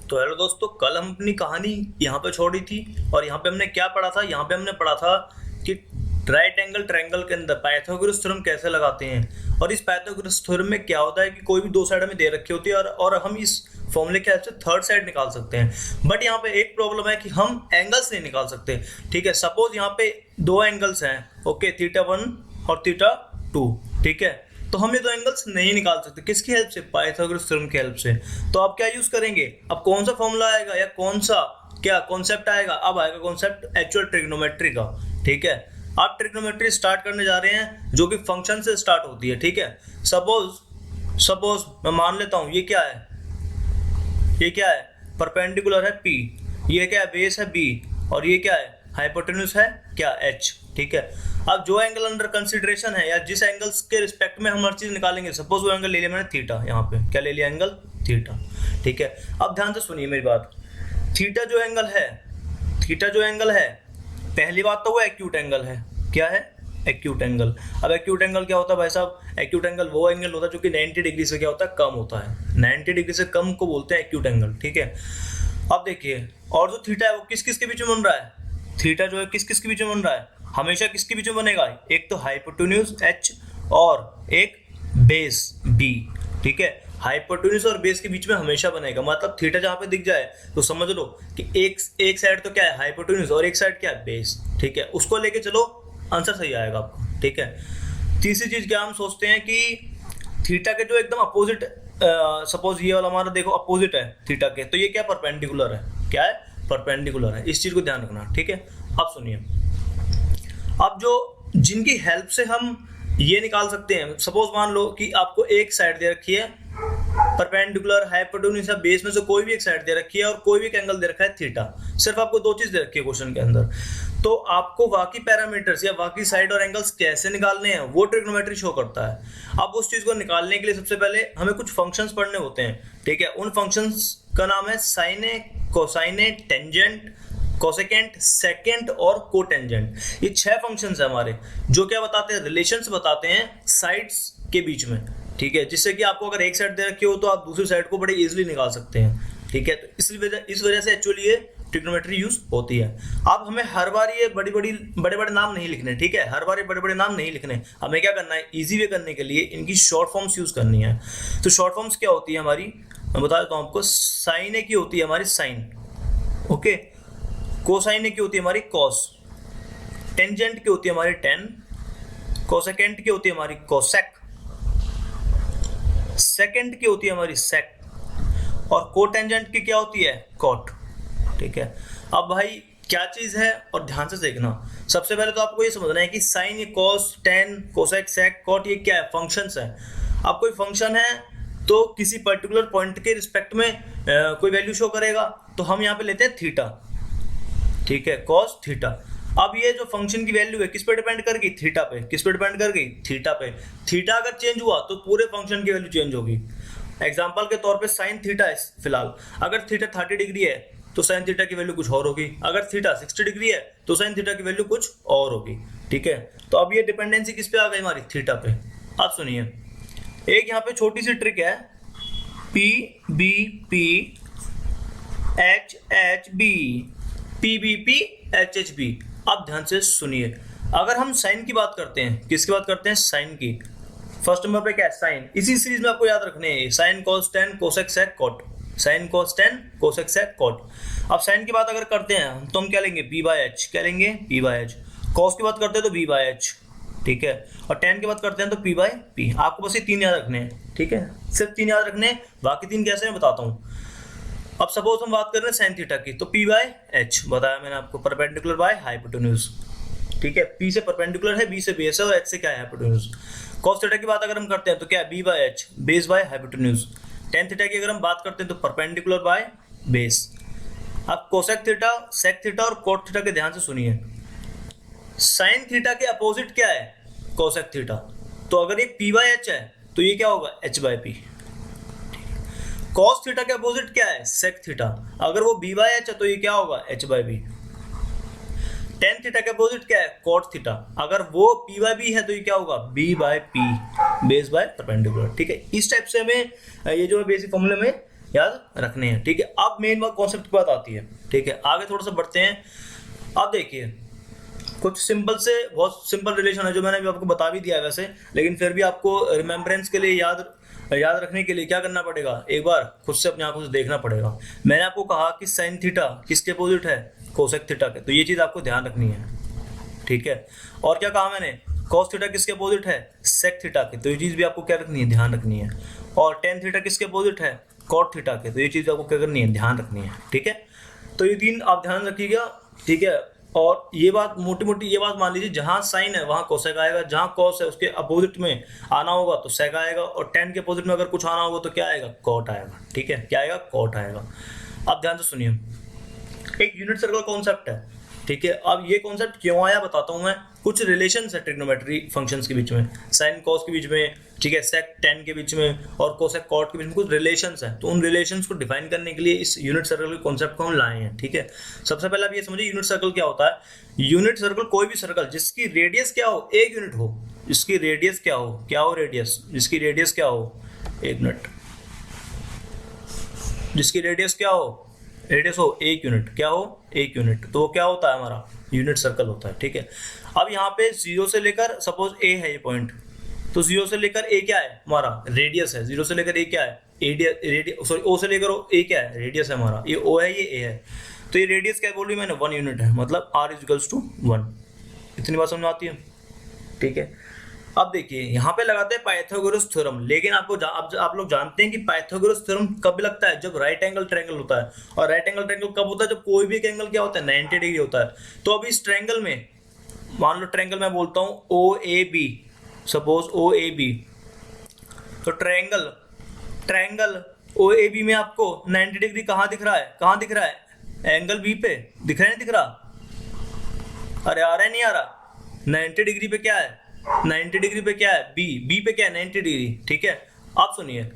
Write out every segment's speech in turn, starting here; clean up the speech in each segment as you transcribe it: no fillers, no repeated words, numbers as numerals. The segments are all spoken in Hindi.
तो हेलो दोस्तों, कल हम अपनी कहानी यहाँ पे छोड़ी थी और यहाँ पे हमने क्या पढ़ा था। यहाँ पे हमने पढ़ा था कि राइट एंगल ट्रायंगल के अंदर पाइथागोरस थ्योरम कैसे लगाते हैं। और इस पाइथागोरस थ्योरम में क्या होता है कि कोई भी दो साइड हमें दे रखी होती है और हम इस फॉर्मूले के हेल्प से थर्ड साइड निकाल सकते हैं। बट यहाँ पे एक प्रॉब्लम है कि हम एंगल्स नहीं निकाल सकते। ठीक है, सपोज यहाँ पे दो एंगल्स हैं, ओके, θ1 और θ2। ठीक है, तो हम ये दो एंगल्स नहीं निकाल सकते। किसकी हेल्प से? पाइथागोरस थ्योरम की हेल्प से। तो आप क्या यूज करेंगे? अब कौन सा फॉर्मूला आएगा या कौन सा क्या कॉन्सेप्ट आएगा? अब आएगा कॉन्सेप्ट एक्चुअल ट्रिग्नोमेट्री का। ठीक है, आप ट्रिग्नोमेट्री स्टार्ट करने जा रहे हैं जो कि फंक्शन से स्टार्ट होती है। ठीक है, सपोज मैं मान लेता हूं ये क्या है, ये क्या है? परपेंडिकुलर है P, ये क्या है? बेस है B, और ये क्या है? हाइपोटेन्यूज है क्या? H। ठीक है, अब जो एंगल अंडर कंसिडरेशन है या जिस एंगल्स के रिस्पेक्ट में हम हर चीज निकालेंगे, सपोज वो एंगल ले लिया मैंने थीटा, यहाँ पे क्या ले लिया? Angle theta. ठीक है, अब ध्यान से सुनिए मेरी बात। थीटा जो एंगल है, पहली बात तो वो एक्यूट एंगल है। क्या है? Acute angle. अब एक्यूट एंगल क्या होता है भाई साहब? एक्यूट एंगल वो एंगल होता है जो कि 90 डिग्री से क्या होता है? कम होता है। 90 डिग्री से कम को बोलते हैं एक्यूट एंगल। ठीक है, अब देखिए, और जो थीटा है वो किस किस के बीच में बन रहा है? थीटा जो है किस किस के बीच में बन रहा है? हमेशा किसके बीच में बनेगा? एक तो हाइपोटेन्यूज H और एक बेस B। ठीक है, हाइपोटेन्यूज और बेस के बीच में हमेशा बनेगा। मतलब थीटा जहां पे दिख जाए तो समझ लो कि एक साइड तो क्या है? हाइपोटेन्यूज, और एक साइड क्या है? बेस। ठीक है, उसको लेके चलो, आंसर सही आएगा आपको। ठीक है, तीसरी चीज क्या हम सोचते हैं कि थीटा के जो एकदम अपोजिट, सपोज ये वाला हमारा देखो अपोजिट है थीटा के, तो ये क्या? परपेंडिकुलर है। क्या है? परपेंडिकुलर है। इस चीज को ध्यान रखना। ठीक है, अब सुनिए, अब जो जिनकी हेल्प से हम ये निकाल सकते हैं, सपोज मान लो कि आपको एक साइड दे रखी है परपेंडिकुलर, हाइपोटेन्यूज, बेस में से कोई भी एक साइड दे रखी है और कोई भी एक एंगल दे रखा है थीटा। सिर्फ आपको दो चीज दे रखी है क्वेश्चन के अंदर, तो आपको बाकी पैरामीटर्स या बाकी साइड और एंगल्स कैसे निकालने हैं वो ट्रिग्नोमेट्री शो करता है। अब उस चीज को निकालने के लिए सबसे पहले हमें कुछ फंक्शंस पढ़ने होते हैं। ठीक है, उन फंक्शंस का नाम है साइने, कोसाइने, टेंजेंट, कोसेकेंट, सेकेंट और कोटेंजेंट। ये 6 फंक्शंस है हमारे, जो क्या बताते हैं? रिलेशंस बताते हैं साइड्स के बीच में। ठीक है, जिससे कि आपको अगर एक साइड दे रखी हो तो आप दूसरी साइड को बड़े इजीली निकाल सकते हैं। ठीक है, तो इस वजह से एक्चुअली ये ट्रिग्नोमेट्री यूज होती है। अब हमें हर बार ये बड़े बड़े नाम नहीं लिखने। ठीक है, हर बार ये बड़े नाम नहीं लिखने। हमें क्या करना है? इजी वे करने के लिए इनकी शॉर्ट फॉर्म्स यूज करनी है। तो शॉर्ट फॉर्म्स क्या होती है हमारी, मैं बता देता हूँ आपको। साइन की होती है हमारी साइन, ओके। कोसाइन की होती है हमारी कॉस, टेंजेंट की होती है हमारी टेन, कोसेकेंट की होती है हमारी कोसेक, सेकेंड की होती है हमारी सेक, और कोटेंजेंट की क्या होती है? कॉट। ठीक है, अब भाई क्या चीज है और ध्यान से देखना। सबसे पहले तो आपको ये समझना है कि sign, cos, tan, cosec, sec, cot, ये क्या है? फंक्शंस है। अब कोई फंक्शन है तो किसी पर्टिकुलर पॉइंट के रिस्पेक्ट में कोई वैल्यू शो करेगा, तो हम यहाँ पे लेते हैं थीटा। ठीक है, कॉस थीटा। अब ये जो फंक्शन की वैल्यू है किस पे डिपेंड कर गई? थीटा पे। किस पे डिपेंड कर गई? थीटा पे। थीटा अगर चेंज हुआ तो पूरे फंक्शन की वैल्यू चेंज होगी। एग्जांपल के तौर पे साइन थीटा है फिलहाल, अगर थीटा 30 डिग्री है तो साइन थीटा की वैल्यू कुछ और होगी। अगर थीटा 60 डिग्री है तो साइन थीटा की वैल्यू कुछ और होगी। ठीक है, तो अब ये डिपेंडेंसी किस पे आ गई? हमारी थीटा पे। अब सुनिए, एक यहाँ पे छोटी सी ट्रिक है, P B P H H B, P B P H H B। अब ध्यान से सुनिए, अगर हम साइन की बात करते हैं, किसकी बात करते हैं? साइन की। फर्स्ट नंबर पे क्या है? साइन। इसी सीरीज में आपको याद रखने हैं sine, cos, tan, cosec, sec, cot. Sine, cos, tan, cosec, sec, cot. अब साइन की बात अगर करते हैं तो हम क्या लेंगे? P/H। क्या लेंगे? P/H। कॉस की बात करते हैं तो B/H। ठीक है, और टेन की बात करते हैं तो P/P। आपको बस ये 3 याद रखने हैं। ठीक है, सिर्फ 3 याद रखने हैं, बाकी 3 कैसे मैं बताता हूँ। अब सपोज हम बात कर रहे हैं साइन थीटा की, तो P/H बताया मैंने आपको, परपेंडिकुलर बाय हाइपोटेन्यूज। ठीक है, P से परपेंडिकुलर है, B से बेस है और H से क्या है? हाइपोटेन्यूज। कॉस थीटा की बात अगर हम करते हैं तो क्या है? B/H, base by hypotenuse. Tan theta की अगर हम बात करते हैं तो परपेंडिकुलर बाय बेस। अब कोसेक थीटा, सेक थीटा और कोट थीटा के ध्यान से सुनिए। साइन थीटा के अपोजिट क्या है? Cosec theta. तो अगर ये P/H है तो ये क्या होगा? H/P। कॉस थीटा के अपोजिट क्या है? Sec theta. अगर वो B/H है तो ये क्या होगा? H/P। टेन थीटा के अपोजिट क्या है? Cot theta. अगर वो P/B है तो ये क्या होगा? B/P, base by perpendicular. ठीक है, इस टाइप से हमें ये जो बेसिक फॉर्मूले में याद रखने हैं, ठीक है। अब मेन बात कॉन्सेप्ट की बात आती है, ठीक है। आगे थोड़ा सा बढ़ते हैं। अब देखिए कुछ सिंपल से बहुत सिंपल रिलेशन है जो मैंने अभी आपको बता भी दिया है वैसे, लेकिन फिर भी आपको रिमेम्बरेंस के लिए याद रखने के लिए क्या करना पड़ेगा, एक बार खुद से अपनी आंखों से देखना पड़ेगा। मैंने आपको कहा कि साइन थीटा किसके अपोजिट है, कोसेक थीटा के, तो ये चीज आपको ध्यान रखनी है, ठीक है। और क्या कहा मैंने, कॉस थीटा किसके अपोजिट है, सेक थीटा के, तो ये चीज भी आपको क्या रखनी है, ध्यान रखनी है। और टेन थीटा किसके अपोजिट है, कॉट थीटा के, तो ये चीज आपको क्या करनी है, ध्यान रखनी है, ठीक है। तो ये तीन आप ध्यान रखिएगा, ठीक है। और ये बात मोटी मोटी ये बात मान लीजिए, जहां साइन है वहां कोसेक आएगा, जहां कॉस है उसके अपोजिट में आना होगा तो सेक आएगा, और टेन के अपोजिट में अगर कुछ आना होगा तो क्या आएगा, कॉट आएगा, ठीक है। क्या आएगा, कॉट आएगा। अब ध्यान से सुनिए, एक यूनिट सर्कल कॉन्सेप्ट है, ठीक है। अब ये कॉन्सेप्ट क्यों आया बताता हूं मैं। कुछ रिलेशंस है ट्रिग्नोमेट्री फंक्शंस के बीच में, साइन कॉस के बीच में, ठीक है, सेक टेन के बीच में और कोसेक कॉट के बीच में कुछ रिलेशंस हैं, तो उन रिलेशंस को डिफाइन करने के लिए इस यूनिट सर्कल के कॉन्सेप्ट को हम लाए हैं, ठीक है। सबसे पहले आप ये समझिए यूनिट सर्कल क्या होता है। यूनिट सर्कल कोई भी सर्कल जिसकी रेडियस क्या हो, 1 यूनिट हो, जिसकी रेडियस क्या हो रेडियस, जिसकी रेडियस क्या हो, 1 मिनट, जिसकी रेडियस क्या हो, रेडियस हो 1 यूनिट, क्या हो 1 यूनिट, तो वो क्या होता है, हमारा यूनिट सर्कल होता है, ठीक है। अब यहाँ पे 0 से लेकर सपोज ए है ये पॉइंट, तो 0 से लेकर ए क्या है, हमारा रेडियस है, 0 से लेकर ए क्या है, सॉरी ओ से लेकर ए क्या है, रेडियस है हमारा, ये ओ है ये ए है, तो ये रेडियस क्या बोल रही मैंने, 1 यूनिट है, मतलब r इक्वल्स टू 1। इतनी बात समझ में आती है, ठीक है। अब देखिए यहाँ पे लगाते हैं पाइथागोरस थ्योरम, लेकिन आप लोग जानते हैं कि पाइथागोरस थ्योरम कब लगता है, जब राइट एंगल ट्रायंगल होता है। और राइट एंगल ट्रायंगल कब होता है, जब कोई भी एक एंगल क्या होता है, 90 डिग्री होता है। तो अब इस ट्रायंगल में मान लो ट्रायंगल मैं बोलता हूँ O A B, suppose O A B, तो ट्रायंगल ओ ए बी में आपको 90 डिग्री कहाँ दिख रहा है, एंगल बी पे दिख रहा है, नहीं दिख रहा, अरे आ रहा है नहीं आ रहा, 90 डिग्री पे क्या है, 90 डिग्री पे क्या है, बी पे क्या है, 90 डिग्री, ठीक है। आप सुनिए,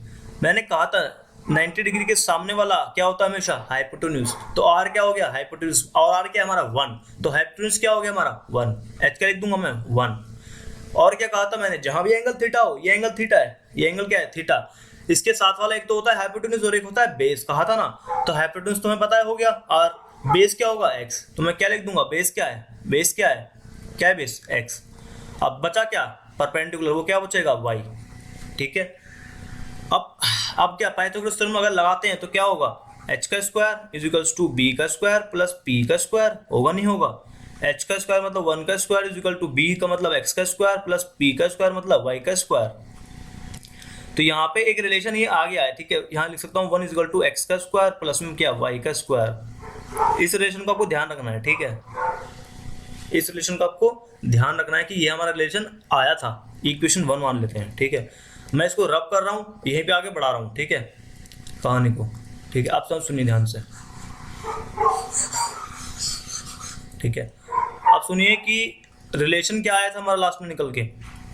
मैंने कहा था 90 डिग्री के सामने वाला क्या होता है हमेशा, हाइपोटेन्यूज, तो आर क्या हो गया, हाइपोटेन्यूज, और आर क्या है हमारा 1, तो हाइपोटेन्यूज क्या हो गया हमारा 1, एच का लिख दूंगा मैं 1। और क्या कहा था मैंने, जहां भी एंगल थीटा हो, ये एंगल थीटा है, ये एंगल क्या है, थीटा, इसके साथ वाला एक तो होता है हाइपोटेन्यूज और एक होता है बेस, कहा था ना। तो हाइपोटेन्यूज तुम्हें पता है हो गया, और बेस क्या होगा, एक्स, तो मैं क्या लिख दूंगा, बेस क्या है, क्या है बेस, एक्स। अब बचा क्या, परपेंडिकुलर, वो क्या बचेगा, y, ठीक है। अब क्या पाइथागोरस थ्योरम अगर लगाते हैं तो क्या होगा, h का square is equals to b का स्क्वायर प्लस p का स्क्वायर, होगा नहीं होगा, h का स्क्वायर मतलब 1 का square is equal to b का मतलब x का स्क्वायर प्लस p का स्क्वायर मतलब y का स्क्वायर। तो यहाँ पे एक रिलेशन ये आ गया है, ठीक है। यहाँ लिख सकता हूँ 1 इज इक्वल टू x का स्क्वायर प्लस में क्या, y का स्क्वायर। इस रिलेशन को आपको ध्यान रखना है, ठीक है, इस रिलेशन का आपको ध्यान रखना है कि ये हमारा रिलेशन आया था, इक्वेशन 1 मान लेते हैं, ठीक है। मैं इसको रब कर रहा हूँ, यहीं पे आगे बढ़ा रहा हूँ, ठीक है, कहानी को, ठीक है। आप सब सुनिए ध्यान से, ठीक है। आप सुनिए कि रिलेशन क्या आया था हमारा लास्ट में निकल के,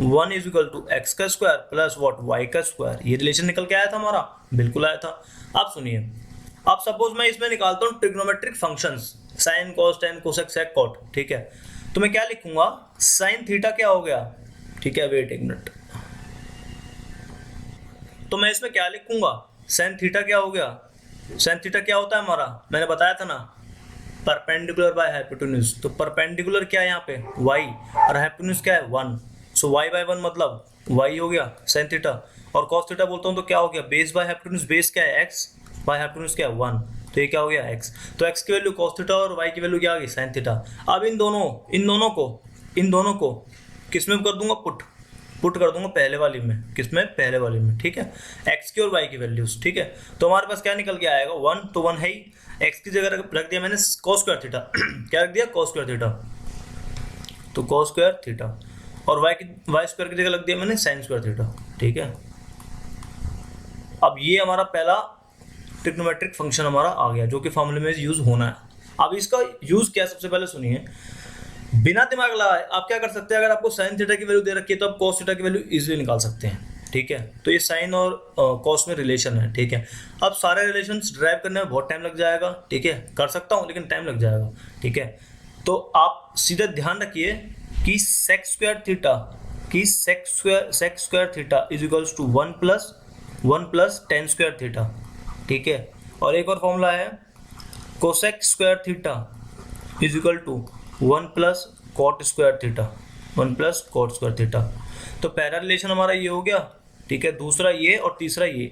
1 इज इक्वल टू एक्स का स्क्वायर प्लस व्हाट, वाई का स्क्वायर, ये रिलेशन निकल के आया था हमारा, बिल्कुल आया था। आप सुनिए, अब सपोज मैं इसमें निकालता हूँ trigonometric functions, sine cos tan cosec sec cot, ठीक है। तो मैं क्या लिखूंगा, साइन थीटा क्या हो गया, ठीक है, वेट एक मिनट, तो मैं इसमें क्या लिखूंगा, साइन थीटा क्या हो गया, साइन थीटा क्या होता है हमारा, मैंने बताया था ना, परपेंडिकुलर बाय हाइपोटेन्यूज, तो परपेंडिकुलर क्या है यहाँ पे, y, और हाइपोटेन्यूज क्या है 1, सो y बाय 1 मतलब y हो गया साइन थीटा। और कॉस थीटा बोलता हूँ तो क्या हो गया, बेस बाय हाइपोटेन्यूज, बेस क्या है x, बाय हाइपोटेन्यूज क्या है 1, तो ये क्या हो गया x, तो x की वैल्यू cos थीटा और y की वैल्यू क्या आ गई sin थीटा। अब इन दोनों को किस में कर दूंगा, पुट कर दूंगा पहले वाली में, किसमें, पहले वाली में, ठीक है, x की और y की वैल्यूज, ठीक है। तो हमारे पास क्या निकल के आएगा 1, तो 1 है ही, x की जगह रख दिया मैंने cos स्क्वायर थीटा क्या रख दिया, cos स्क्वायर थीटा, तो cos स्क्वायर थीटा, और y स्क्वायर की जगह रख दिया मैंने sin स्क्वायर थीटा, ठीक है। अब ये हमारा पहला ट्रिग्नोमेट्रिक फंक्शन हमारा आ गया जो कि फॉर्मूले में यूज होना है। अब इसका यूज क्या, सबसे पहले सुनिए, बिना दिमाग लगाए आप क्या कर सकते हैं, अगर आपको साइन थीटा की वैल्यू दे रखी है तो आप cos थीटा की वैल्यू इजीली निकाल सकते हैं, ठीक है। तो ये साइन और cos में रिलेशन है, ठीक है। अब सारे रिलेशंस ड्राइव करने में बहुत टाइम लग जाएगा, ठीक है, कर सकता हूँ लेकिन टाइम लग जाएगा, ठीक है। तो आप सीधा ध्यान रखिए कि sec square theta is equals to 1 plus tan square theta, ठीक है। और एक और फॉर्मूला है cosec square theta is equal to 1 plus cot square theta, 1 plus cot square theta. तो पहला रिलेशन हमारा ये हो गया, ठीक है, दूसरा ये और तीसरा ये।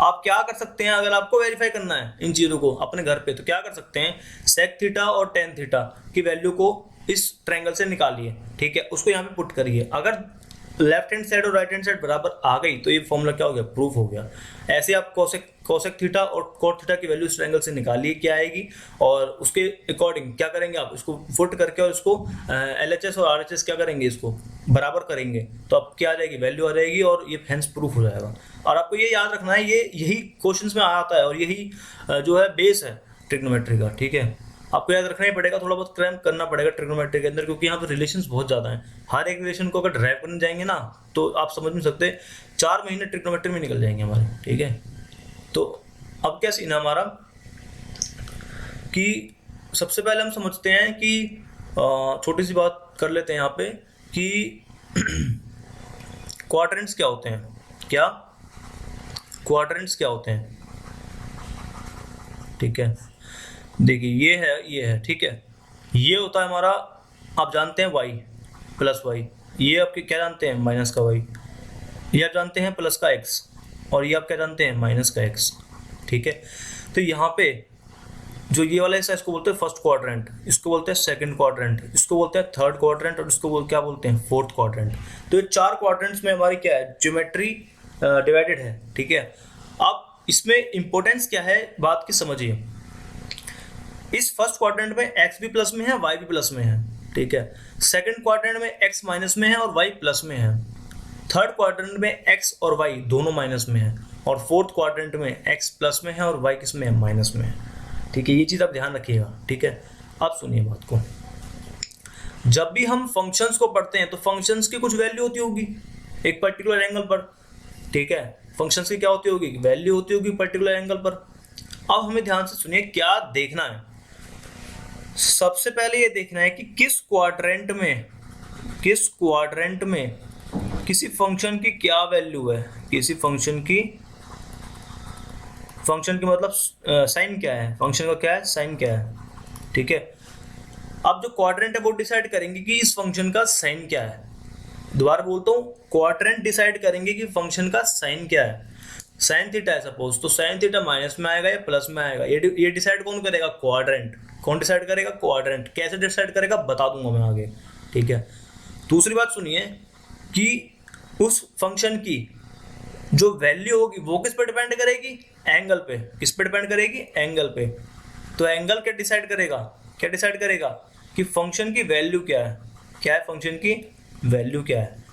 आप क्या कर सकते हैं, अगर आपको वेरीफाई करना है इन चीज़ों को अपने घर पे, तो क्या कर सकते हैं, सेक थीटा और टेन थीटा की वैल्यू को इस ट्रायंगल से निकालिए, ठीक है, उसको यहाँ पे पुट करिए। अगर लेफ्ट हैंड साइड और राइट हैंड साइड बराबर आ गई तो ये फॉर्मूला क्या हो गया, प्रूफ हो गया। ऐसे आप कोसेक थीटा और कॉट थीटा की वैल्यू इस ट्रायंगल से निकालिए क्या आएगी, और उसके अकॉर्डिंग क्या करेंगे आप, इसको फुट करके और इसको LHS और RHS क्या करेंगे, इसको बराबर करेंगे, तो अब क्या आ जाएगी, वैल्यू आ जाएगी, और ये हेंस प्रूफ हो जाएगा। और आपको ये याद रखना है, ये यही क्वेश्चंस में आता है और यही जो है बेस है ट्रिग्नोमेट्री का, ठीक है। आपको याद रखना ही पड़ेगा, थोड़ा बहुत क्रैम्प करना पड़ेगा ट्रिग्नोमेट्री के अंदर, क्योंकि यहाँ पे रिलेशंस बहुत ज़्यादा हैं। हर एक रिलेशन को अगर ड्राइव करने जाएंगे ना तो आप समझ नहीं सकते, 4 महीने ट्रिग्नोमेट्री में निकल जाएंगे हमारे, ठीक है। तो अब क्या सीन है हमारा कि सबसे पहले हम समझते हैं कि छोटी सी बात कर लेते हैं यहाँ पे कि क्वाड्रेंट्स क्या होते हैं, क्या क्वाड्रेंट्स क्या होते हैं, ठीक है। देखिए ये है, ठीक है, ये होता है हमारा, आप जानते हैं y प्लस वाई, ये आपके क्या जानते हैं, माइनस का y, ये आप जानते हैं प्लस का x, और ये आप क्या जानते हैं, माइनस का x, ठीक है। तो यहाँ पे जो ये वाला हिस्सा, इसको बोलते हैं फर्स्ट क्वाड्रेंट, इसको बोलते हैं सेकंड क्वाड्रेंट, इसको बोलते हैं थर्ड क्वाड्रेंट, और इसको क्या बोलते हैं, फोर्थ क्वाड्रेंट। तो ये 4 क्वाड्रेंट्स में हमारी क्या है, ज्योमेट्री डिवाइडेड है, ठीक है। अब इसमें इंपॉर्टेंस क्या है, बात की समझिए। इस फर्स्ट क्वाड्रेंट में x भी प्लस में है, y भी प्लस में है, ठीक है। सेकंड क्वाड्रेंट में x माइनस में है और y प्लस में है। थर्ड क्वाड्रेंट में x और y दोनों माइनस में है, और फोर्थ क्वाड्रेंट में x प्लस में है और y किस में है, माइनस में है, ठीक है। ये चीज़ आप ध्यान रखिएगा, ठीक है। अब सुनिए बात को, जब भी हम फंक्शंस को पढ़ते हैं तो फंक्शंस की कुछ वैल्यू होती होगी एक पर्टिकुलर एंगल पर, ठीक है। फंक्शंस की क्या होती होगी, वैल्यू होती होगी पर्टिकुलर एंगल पर। अब हमें ध्यान से सुनिए, क्या देखना है, सबसे पहले ये देखना है कि किस क्वाड्रेंट में किसी फंक्शन की क्या वैल्यू है, किसी फंक्शन की मतलब साइन क्या है, फंक्शन का क्या है, साइन क्या है, ठीक है। अब जो क्वाड्रेंट है वो डिसाइड करेंगे कि इस फंक्शन का साइन क्या है। दोबारा बोलता हूँ, क्वाड्रेंट डिसाइड करेंगे कि फंक्शन का साइन क्या है। साइन थीटा है सपोज, तो साइन थीटा माइनस में आएगा या प्लस में आएगा, ये डिसाइड कौन करेगा, क्वाड्रेंट। कौन डिसाइड करेगा, क्वाड्रेंट। कैसे डिसाइड करेगा बता दूंगा मैं आगे, ठीक है। दूसरी बात सुनिए कि उस फंक्शन की जो वैल्यू होगी वो किस पे डिपेंड करेगी, एंगल पे। किस पे डिपेंड करेगी, एंगल पे। तो एंगल क्या डिसाइड करेगा कि फंक्शन की वैल्यू क्या है, फंक्शन की वैल्यू क्या है।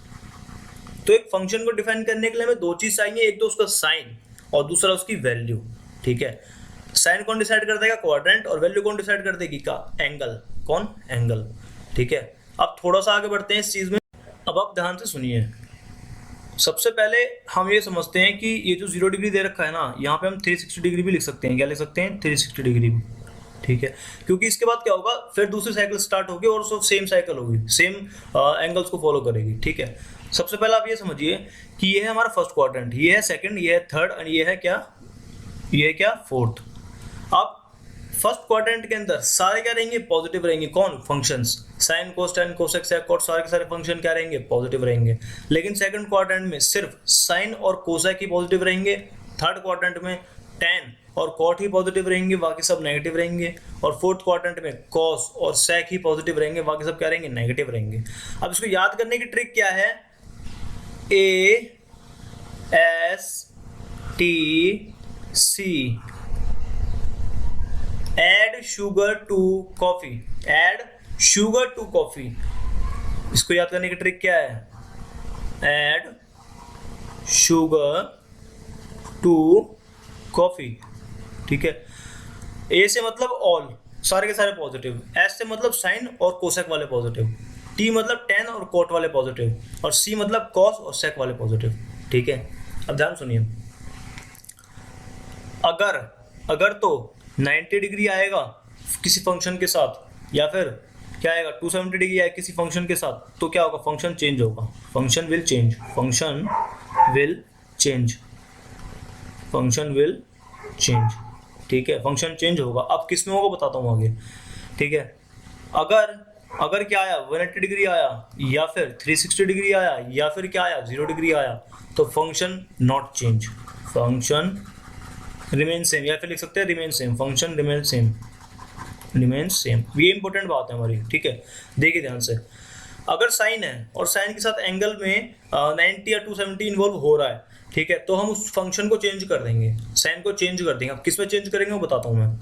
तो एक फंक्शन को डिफाइन करने के लिए हमें 2 चीज चाहिए, एक तो उसका साइन और दूसरा उसकी वैल्यू, ठीक है। साइन कौन डिसाइड कर देगा, क्वाड्रेंट, और वैल्यू कौन डिसाइड कर देगी, का एंगल। कौन, एंगल, ठीक है। अब थोड़ा सा आगे बढ़ते हैं इस चीज में। अब आप ध्यान से सुनिए, सबसे पहले हम ये समझते हैं कि ये जो 0 डिग्री दे रखा है ना, यहाँ पे हम 360 डिग्री भी लिख सकते हैं। क्या लिख सकते हैं, 360 डिग्री भी, ठीक है। क्योंकि इसके बाद क्या होगा, फिर दूसरी साइकिल स्टार्ट होगी और सब सेम साइकिल होगी, सेम एंगल्स को फॉलो करेगी, ठीक है। सबसे पहले आप ये समझिए कि ये है हमारा फर्स्ट क्वाड्रेंट, ये है सेकंड, ये है थर्ड, और ये है क्या, फोर्थ। अब फर्स्ट क्वाड्रेंट के अंदर सारे क्या रहेंगे, पॉजिटिव रहेंगे। कौन, फंक्शंस, साइन, कोस, टेन, कोसेक, सेक, कॉट, सारे के सारे फंक्शन क्या रहेंगे, पॉजिटिव रहेंगे। लेकिन सेकंड क्वाड्रेंट में सिर्फ साइन और कोसेक ही पॉजिटिव रहेंगे। थर्ड क्वाड्रेंट में टेन और कॉट ही पॉजिटिव रहेंगे, बाकी सब नेगेटिव रहेंगे। और फोर्थ क्वाड्रेंट में कॉस और सेक ही पॉजिटिव रहेंगे, बाकी सब क्या रहेंगे, नेगेटिव रहेंगे। अब इसको याद करने की ट्रिक क्या है, ASTC, add sugar to coffee, add sugar to coffee. इसको याद करने की ट्रिक क्या है, एड शुगर टू कॉफी, ठीक है। ए से मतलब ऑल, सारे के सारे पॉजिटिव। एस से मतलब साइन और कोसेक वाले पॉजिटिव। टी मतलब टेन और कोट वाले पॉजिटिव। और सी मतलब कॉस और सेक वाले पॉजिटिव, ठीक है। अब ध्यान सुनिए, अगर तो 90 डिग्री आएगा किसी फंक्शन के साथ, या फिर क्या आएगा 270 डिग्री आएगा किसी फंक्शन के साथ, तो क्या होगा, फंक्शन चेंज होगा, फंक्शन विल चेंज। ठीक है, फंक्शन चेंज होगा। अब किस में होगा बताता हूँ आगे। ठीक है, अगर अगर क्या आया 180 डिग्री आया, या फिर 360 डिग्री आया, या फिर क्या आया 0 डिग्री आया, तो function not change, function remain same, या फिर लिख सकते हैं remain same, function remain same, remain same. ये इंपॉर्टेंट बात है हमारी। ठीक है, देखिए ध्यान से, अगर साइन है और साइन के साथ एंगल में 90 या 270 इन्वॉल्व हो रहा है, ठीक है, तो हम उस फंक्शन को चेंज कर देंगे, साइन को चेंज कर देंगे। अब किस में चेंज करेंगे वो बताता हूँ मैं।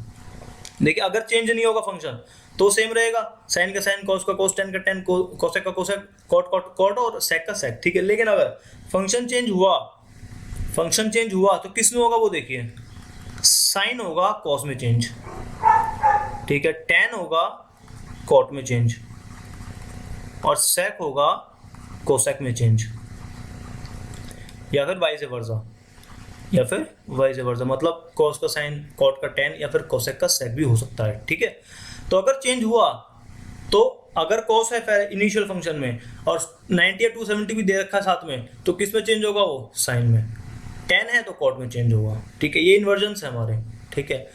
देखिए, अगर चेंज नहीं होगा फंक्शन तो सेम रहेगा, साइन का साइन, कॉस का कॉस, टेन का टेन, कोसेक का कोसेक, कॉट कॉट कॉट और सेक का सेक। ठीक है, लेकिन अगर फंक्शन चेंज हुआ, फंक्शन चेंज हुआ तो किस में होगा वो देखिए, साइन होगा कॉस में चेंज, ठीक है, टेन होगा कॉट में चेंज, और सेक होगा कोसेक में चेंज, या फिर वाइस वर्सा, या फिर वाइस वर्सा, मतलब कॉस का साइन कॉट का टेन, या फिर कोसेक का सेक भी हो सकता है। ठीक है, तो अगर चेंज हुआ तो अगर कॉस है इनिशियल फंक्शन में और 90 या 270 भी दे रखा है साथ में, तो किस में चेंज होगा वो, साइन में। टेन है तो कॉट में चेंज होगा। ठीक है, ये इन्वर्जन्स है हमारे। ठीक है,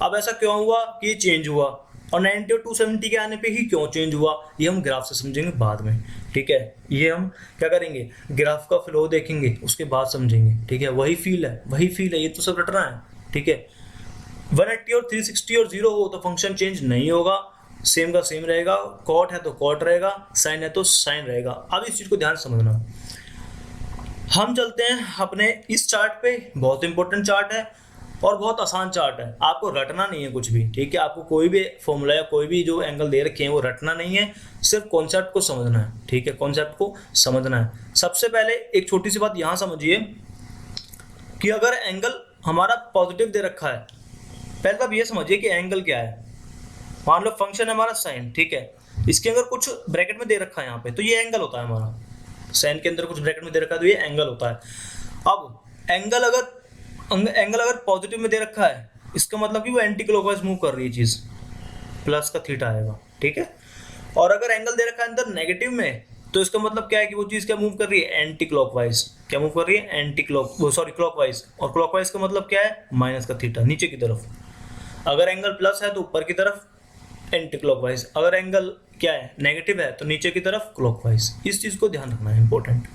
अब ऐसा क्यों हुआ कि ये चेंज हुआ, और 90 और 270 के आने पे ही क्यों चेंज हुआ, ये हम ग्राफ से समझेंगे बाद में। ठीक है, ये हम क्या करेंगे, ग्राफ का फ्लो देखेंगे उसके बाद समझेंगे। ठीक है, वही फील है, वही फील है, ये तो सब रटना है। ठीक है, 180 और 360 और 0 हो तो फंक्शन चेंज नहीं होगा, सेम का सेम रहेगा, कॉट है तो कॉट रहेगा, साइन है तो साइन रहेगा। अब इस चीज को ध्यान से समझना। हम चलते हैं अपने इस चार्ट पे, बहुत इंपॉर्टेंट चार्ट है और बहुत आसान चार्ट है, आपको रटना नहीं है कुछ भी। ठीक है, आपको कोई भी फॉर्मूला या कोई भी जो एंगल दे रखे हैं वो रटना नहीं है, सिर्फ कॉन्सेप्ट को समझना है। ठीक है, कॉन्सेप्ट को समझना है। सबसे पहले एक छोटी सी बात यहां समझिए कि अगर एंगल हमारा पॉजिटिव दे रखा है, पहले तो आप ये समझिए कि एंगल क्या है। मान लो फंक्शन है हमारा साइन, ठीक है, इसके अंदर कुछ ब्रैकेट में दे रखा है यहाँ पे, तो ये एंगल होता है हमारा। साइन के अंदर कुछ ब्रैकेट में दे रखा है तो ये एंगल होता है। अब एंगल अगर पॉजिटिव में दे रखा है, इसका मतलब कि वो एंटी क्लॉकवाइज मूव कर रही है चीज, प्लस का थीटा आएगा। ठीक है, और अगर एंगल दे रखा है अंदर नेगेटिव में, तो इसका मतलब क्या है कि वो चीज क्या मूव कर रही है, एंटी क्लॉकवाइज। क्या मूव कर रही है, एंटी क्लॉकवाइज। और क्लॉकवाइज का मतलब क्या है, माइनस का थीटा, नीचे की तरफ। अगर एंगल प्लस है तो ऊपर की तरफ एंटी क्लॉकवाइज, अगर एंगल क्या है, नेगेटिव है, तो नीचे की तरफ क्लॉकवाइज। इस चीज को ध्यान रखना है, इंपॉर्टेंट।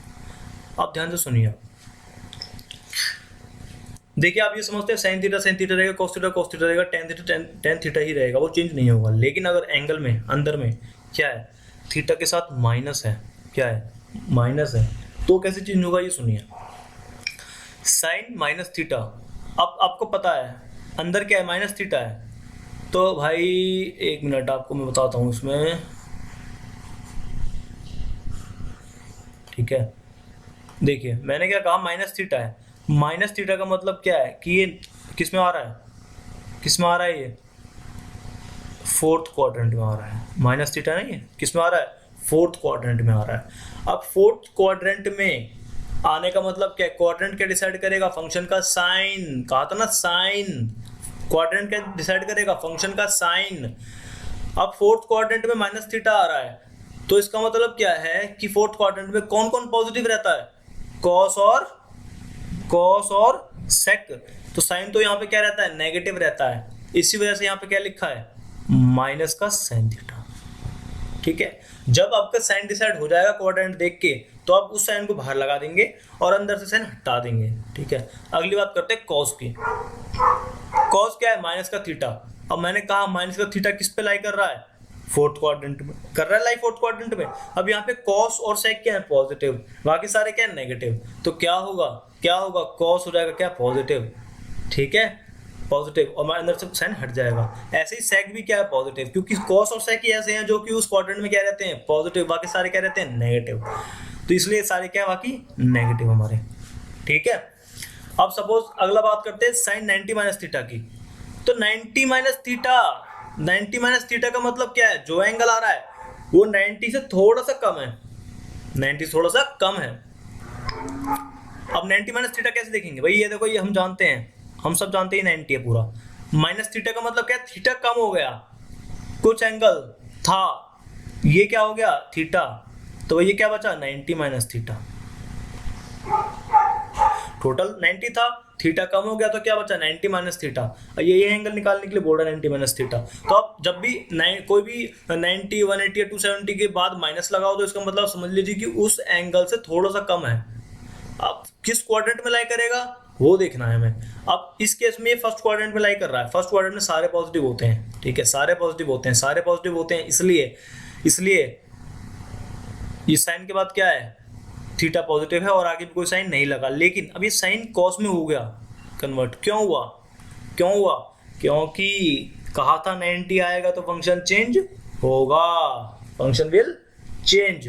आप ध्यान से सुनिए। देखिए, आप ये समझते हैं साइन थीटा रहेगा, कॉस थीटा रहेगा, टेन थीटा ही रहेगा, वो चेंज नहीं होगा। लेकिन अगर एंगल में अंदर में क्या है, थीटा के साथ माइनस है, क्या है, माइनस है, तो कैसे चेंज होगा ये सुनिए। साइन माइनस थीटा, अब आपको पता है अंदर क्या है, माइनस थीटा है, तो भाई एक मिनट आपको मैं बताता हूँ इसमें। ठीक है, देखिए मैंने क्या कहा, माइनस थीटा है। माइनस थीटा का मतलब क्या है कि ये किस में आ रहा है, किस में आ रहा है, ये फोर्थ क्वाड्रेंट में आ रहा है। माइनस थीटा नहीं है, किस में आ रहा है, फोर्थ क्वाड्रेंट में आ रहा है। अब फोर्थ क्वाड्रेंट में आने का मतलब क्या है, क्वाड्रेंट क्या डिसाइड करेगा, फंक्शन का साइन। कहा था ना साइन, क्वाड्रेंट क्या डिसाइड करेगा, फंक्शन का साइन। अब फोर्थ क्वाड्रेंट में माइनस थीटा आ रहा है, तो इसका मतलब क्या है कि फोर्थ क्वाड्रेंट में कौन कौन पॉजिटिव रहता है, कॉस और सेक। तो साइन तो यहाँ पे क्या रहता है, नेगेटिव रहता है, इसी वजह से यहाँ पे क्या लिखा है, माइनस का साइन थीटा। ठीक है, जब आपका साइन डिसाइड हो जाएगा क्वाड्रेंट देख के, तो आप उस साइन को बाहर लगा देंगे और अंदर से साइन हटा देंगे। ठीक है, अगली बात करते हैं कॉस की। कॉस क्या है, माइनस का थीटा। अब मैंने कहा माइनस का थीटा किस पे लाई कर रहा है, फोर्थ क्वाड्रेंट में कर रहा है, लाई फोर्थ क्वाड्रेंट में। अब यहाँ पे कॉस और सेक क्या है, पॉजिटिव, बाकी सारे क्या है, नेगेटिव। तो क्या होगा, कॉस हो जाएगा क्या, पॉजिटिव। ठीक है, पॉजिटिव, और हमारे अंदर से साइन हट जाएगा। ऐसे ही सेक भी क्या है, पॉजिटिव, क्योंकि कॉस और सेक ही ऐसे हैं जो कि उस क्वाड्रेंट में क्या रहते हैं, पॉजिटिव, बाकी सारे क्या रहते हैं, नेगेटिव। तो इसलिए सारे क्या है, बाकी नेगेटिव हमारे। ठीक है, अब सपोज अगला बात करते हैं साइन 90 माइनस थीटा की। तो 90 माइनस थीटा का मतलब क्या है, जो एंगल आ रहा है वो 90 से थोड़ा सा कम है, 90 थोड़ा सा कम है। अब 90 माइनस थीटा कैसे देखेंगे भाई, ये देखो, ये हम जानते हैं, हम सब जानते हैं 90 है पूरा। माइनस थीटा का मतलब क्या है, थीटा कम हो गया, कुछ एंगल था, ये क्या हो गया, थीटा, तो ये क्या बचा, 90 माइनस थीटा। टोटल 90 था, थीटा कम हो गया तो क्या बचा 90 माइनस थीटा। ये एंगल निकालने के लिए बोल रहा है 90 माइनस थीटा। तो अब जब भी कोई भी 90, 180 या 270 के बाद माइनस लगाओ तो इसका मतलब समझ लीजिए कि उस एंगल से थोड़ा सा कम है। अब किस क्वाड्रेंट में लाई करेगा वो देखना है हमें। अब इस केस में फर्स्ट क्वाड्रेंट में लाई कर रहा है, फर्स्ट क्वाड्रेंट में सारे पॉजिटिव होते हैं, ठीक है, सारे पॉजिटिव होते हैं, सारे पॉजिटिव होते हैं, इसलिए ये साइन के बाद क्या है, थीटा पॉजिटिव है और आगे भी कोई साइन नहीं लगा। लेकिन अब ये साइन कॉस में हो गया कन्वर्ट, क्यों हुआ, क्योंकि कहा था 90 आएगा तो फंक्शन चेंज होगा, फंक्शन विल चेंज,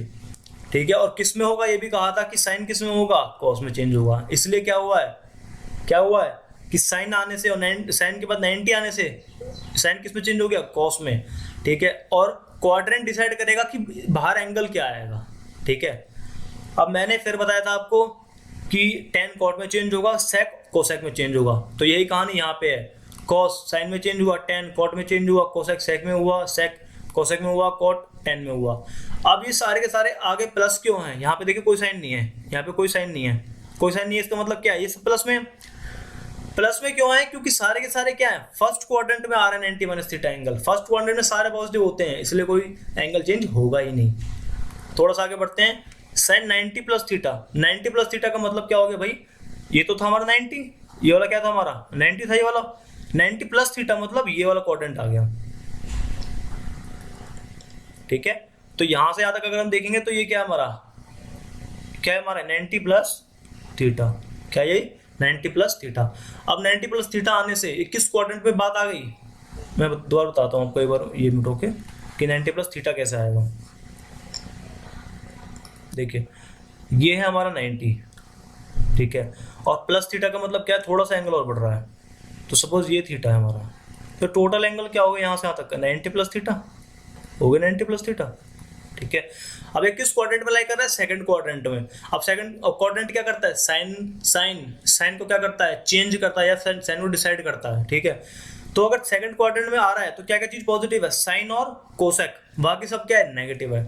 ठीक है। और किस में होगा ये भी कहा था कि साइन किस में होगा, कॉस में चेंज होगा। इसलिए क्या हुआ है कि साइन आने से और साइन के बाद 90 आने से साइन किस में चेंज हो गया, कॉस में, ठीक है। और क्वाड्रेंट डिसाइड करेगा कि बाहर एंगल क्या आएगा, ठीक है। अब मैंने फिर बताया था आपको कि tan cot में चेंज होगा, sec cosec में चेंज होगा, तो यही कहानी यहाँ पे है। cos साइन में चेंज हुआ, tan cot में चेंज हुआ, cosec sec में हुआ, sec cosec में हुआ, cot tan में हुआ। अब ये सारे के सारे आगे प्लस क्यों हैं, यहाँ पे देखिए कोई साइन नहीं है, यहाँ पे कोई साइन नहीं है, इसका मतलब क्या है, ये सब प्लस में क्यों है, क्योंकि सारे के सारे क्या है, फर्स्ट क्वाड्रेंट में आ रहा है 90 minus theta angle, first quadrant में सारे पॉजिटिव होते हैं, इसलिए कोई एंगल चेंज होगा ही नहीं। थोड़ा सा आगे बढ़ते हैं, sine 90 plus theta, 90 plus theta का मतलब क्या हो गया भाई, ये तो था हमारा 90, ये वाला क्या था हमारा 90 था, ये वाला 90 प्लस थीटा मतलब ये वाला क्वाड्रेंट आ गया, ठीक है। तो यहां से यहां तक अगर हम देखेंगे तो ये क्या है हमारा 90 प्लस थीटा, क्या यही 90 प्लस थीटा। अब 90 प्लस थीटा आने से किस क्वाड्रेंट पे बात आ गई, मैं दोबारा बताता हूँ आपको एक बार ये मिनटों के कि 90 प्लस थीटा कैसे आएगा। देखिए ये है हमारा 90, ठीक है, और प्लस थीटा का मतलब क्या है, थोड़ा सा एंगल और बढ़ रहा है, तो सपोज ये थीटा है हमारा, तो टोटल एंगल क्या होगा यहाँ से यहाँ तक का 90 प्लस थीटा हो गया, 90 प्लस थीटा, ठीक है। अब ये किस क्वाड्रेंट में लाई कर रहा है, सेकंड क्वाड्रेंट में। अब सेकंड क्वाड्रेंट क्या करता है, साइन को क्या करता है, चेंज करता है या साइन को डिसाइड करता है, ठीक है। तो अगर सेकंड क्वाड्रेंट में आ रहा है तो क्या क्या चीज पॉजिटिव है, साइन और कोसेक, बाकी सब क्या है नेगेटिव है,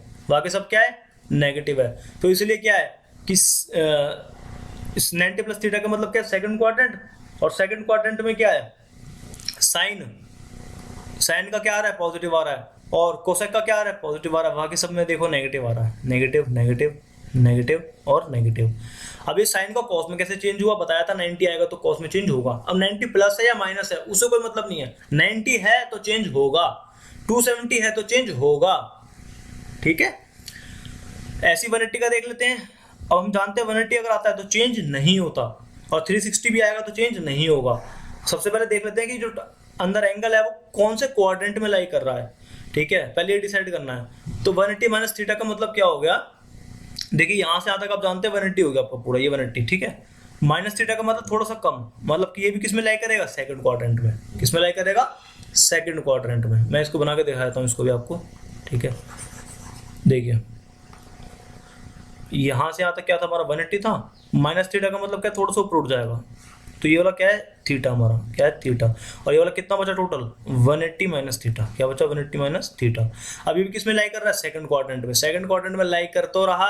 नेगेटिव है। तो इसलिए क्या है कि इस 90 प्लस थीटा का मतलब क्या है, सेकंड क्वाड्रेंट, और सेकंड क्वाड्रेंट में क्या है, साइन का क्या आ रहा है, पॉजिटिव आ रहा है, और कोसेक का क्या आ रहा है, पॉजिटिव आ रहा है, बाकी सब में देखो नेगेटिव आ रहा है, नेगेटिव और नेगेटिव। अब ये साइन का कॉस में कैसे चेंज हुआ, बताया था 90 आएगा तो कॉस में चेंज होगा। अब 90 प्लस है या माइनस है उससे कोई मतलब नहीं है, 90 है तो चेंज होगा, 270 है तो चेंज होगा, ठीक है। ऐसी 180 का देख लेते हैं। अब हम जानते हैं 180 अगर आता है तो चेंज नहीं होता, और 360 भी आएगा तो चेंज नहीं होगा। सबसे पहले देख लेते हैं कि जो अंदर एंगल है वो कौन से क्वाड्रेंट में लाई कर रहा है, ठीक है, पहले ये डिसाइड करना है। तो 180 माइनस थीटा का मतलब क्या हो गया, देखिए यहां से यहां तक आप जानते हैं 180 हो गया आपका पूरा ये 180, ठीक है। माइनस थीटा का मतलब थोड़ा सा कम, मतलब कि ये भी किस में लाई करेगा, सेकंड क्वाड्रेंट में। किस में लाई करेगा, सेकंड क्वाड्रेंट में। मैं इसको बना के दिखा देता हूँ इसको भी आपको, ठीक है। देखिए यहां से यहां तक क्या था हमारा 180 था, माइनस थीटा का मतलब क्या, थोड़ा सा ऊपर उठ जाएगा, तो ये वाला क्या है थीटा, हमारा क्या है थीटा, और ये वाला कितना बचा टोटल 180 माइनस थीटा, क्या बचा 180 माइनस थीटा। अब ये भी किस में लाई कर रहा है, सेकंड क्वाड्रेंट में। सेकंड क्वाड्रेंट में लाई कर तो रहा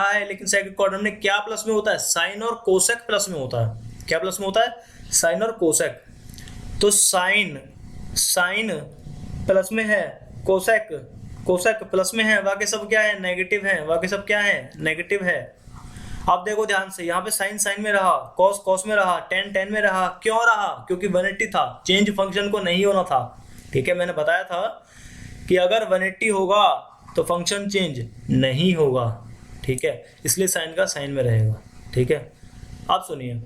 है, लेकिन सेकंड क्वाड्रेंट में क्या प्लस में होता है, साइन और कोसेक प्लस में होता है। क्या प्लस में होता है, साइन और कोसेक। तो साइन प्लस में है, कोसेक प्लस में है, बाकी सब क्या है नेगेटिव है, अब देखो ध्यान से, यहाँ पे साइन में रहा, कॉस में रहा, टेन में रहा, क्यों रहा, क्योंकि 180 था, चेंज फंक्शन को नहीं होना था, ठीक है। मैंने बताया था कि अगर 180 होगा तो फंक्शन चेंज नहीं होगा, ठीक है, इसलिए साइन का साइन में रहेगा, ठीक है। आप सुनिए,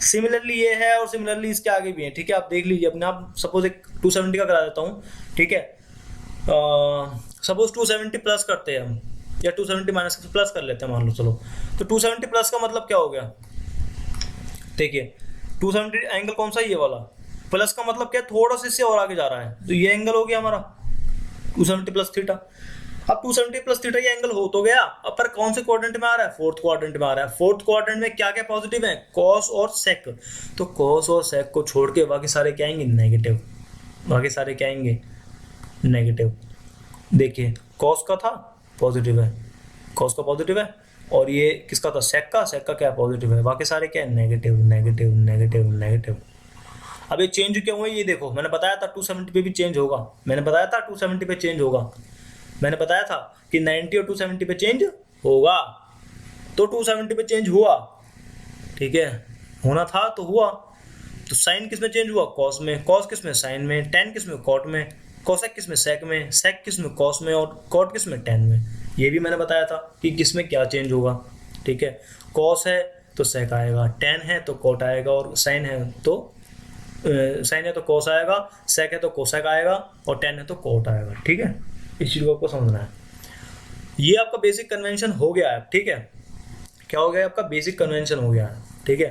सिमिलरली ये है और सिमिलरली इसके आगे भी है, ठीक है। आप देख लीजिए अपने आप, सपोज एक 270 का करा देता हूँ, ठीक है। सपोज 270 प्लस करते हैं हम, या 270 माइनस प्लस कर लेते हैं मान लो, चलो। तो 270 प्लस का मतलब क्या हो गया, देखिए 270 एंगल कौन सा, ये वाला, प्लस का मतलब क्या, थोड़ा सा इससे और आगे जा रहा है, तो ये एंगल हो गया हमारा 270 प्लस थीटा। अब 270 प्लस थीटा ये एंगल हो तो गया, अब पर कौन से क्वाड्रेंट में आ रहा है, फोर्थ क्वाड्रेंट में आ रहा है। फोर्थ क्वाड्रेंट में क्या क्या पॉजिटिव है, कॉस और सेक, तो कॉस और सेक को छोड़ के बाकी सारे क्या आएंगे, नेगेटिव। देखिए कॉस का था पॉजिटिव है, कॉस का पॉजिटिव है, और ये किसका था, सेक का क्या पॉजिटिव है, बाकी सारे क्या है नेगेटिव नेगेटिव नेगेटिव नेगेटिव। अब ये चेंज क्यों हुआ ये देखो, मैंने बताया था 270 पे भी चेंज होगा, मैंने बताया था 270 पे चेंज होगा, मैंने बताया था कि 90 और 270 पे चेंज होगा, तो 270 पे चेंज हुआ, ठीक है, होना था तो हुआ। तो साइन किस में चेंज हुआ, कॉस में, कॉस किस में साइन में, टेन किस में कॉट में, कोसेक किस में सेक में, सेक किस में कॉस में, और कॉट किस में टेन में। ये भी मैंने बताया था कि किस में क्या चेंज होगा, ठीक है, कॉस है तो सेक आएगा, टेन है तो कॉट आएगा, और साइन है तो कॉस आएगा, सेक है तो कोसेक आएगा, और टेन है तो कॉट आएगा, ठीक है। इस चीज को आपको समझना है। ये आपका बेसिक कन्वेंशन हो गया है, ठीक है, क्या हो गया आपका बेसिक कन्वेंशन हो गया है, ठीक है।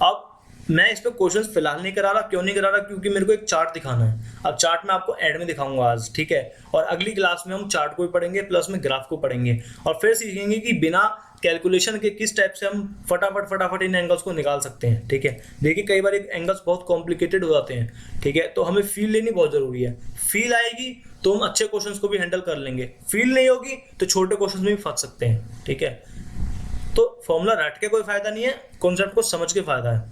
अब मैं इस पे क्वेश्चंस फिलहाल नहीं करा रहा, क्यों नहीं करा रहा, क्योंकि मेरे को एक चार्ट दिखाना है। अब चार्ट मैं आपको एंड में दिखाऊंगा आज, ठीक है, और अगली क्लास में हम चार्ट को भी पढ़ेंगे प्लस में ग्राफ को पढ़ेंगे, और फिर सीखेंगे कि बिना कैलकुलेशन के किस टाइप से हम फटाफट इन एंगल्स को निकाल सकते हैं, ठीक है। देखिए कई बार एंगल्स बहुत कॉम्प्लिकेटेड हो जाते हैं, ठीक है, तो हमें फील लेनी बहुत जरूरी है। फील आएगी तो हम अच्छे क्वेश्चंस को भी हैंडल कर लेंगे, फील नहीं होगी तो छोटे क्वेश्चंस में भी फंस सकते हैं, ठीक है। तो फॉर्मूला रट के कोई फायदा नहीं है, कॉन्सेप्ट को समझ के फायदा है,